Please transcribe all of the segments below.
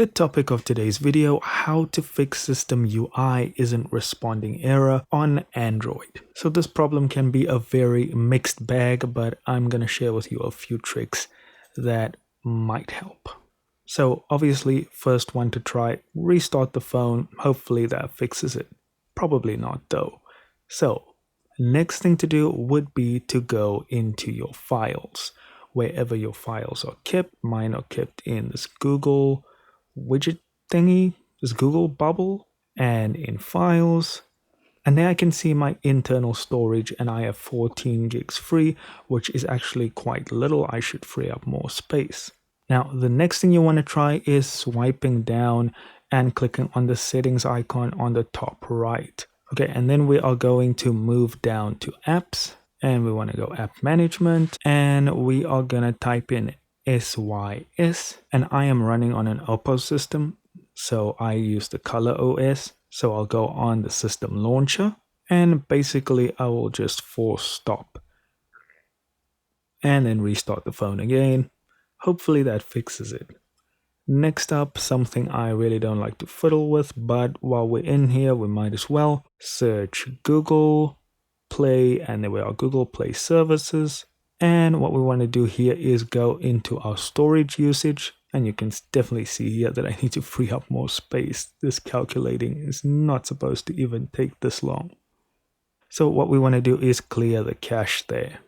The topic of today's video, how to fix system UI isn't responding error on Android. So this problem can be a very mixed bag, but I'm going to share with you a few tricks that might help. So obviously, first one to try, restart the phone. Hopefully that fixes it. Probably not though. So next thing to do would be to go into your files. Wherever your files are kept, mine are kept in this Google widget thingy, this Google bubble, and in files. And there I can see my internal storage, and I have 14 gigs free, which is actually quite little. I should free up more space. Now, the next thing you want to try is swiping down and clicking on the settings icon on the top right. Okay, and then we are going to move down to apps, and we want to go app management, and we are going to type in SYS, and I am running on an Oppo system, so I use the Color OS. So I'll go on the system launcher, and basically I will just force stop and then restart the phone again. Hopefully that fixes it. Next up, something I really don't like to fiddle with, but while we're in here, we might as well search Google Play, and there we are, Google Play Services. And what we want to do here is go into our storage usage, and you can definitely see here that I need to free up more space. This calculating is not supposed to even take this long. So what we want to do is clear the cache there.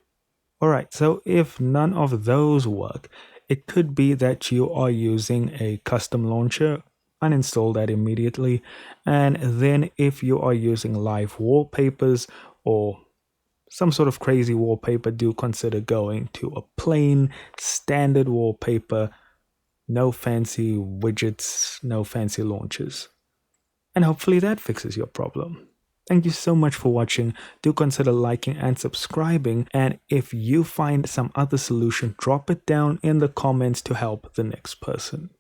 Alright, so if none of those work, it could be that you are using a custom launcher. Uninstall that immediately. And then if you are using live wallpapers or some sort of crazy wallpaper, do consider going to a plain standard wallpaper. No fancy widgets, no fancy launchers. And hopefully that fixes your problem. Thank you so much for watching. Do consider liking and subscribing. And if you find some other solution, drop it down in the comments to help the next person.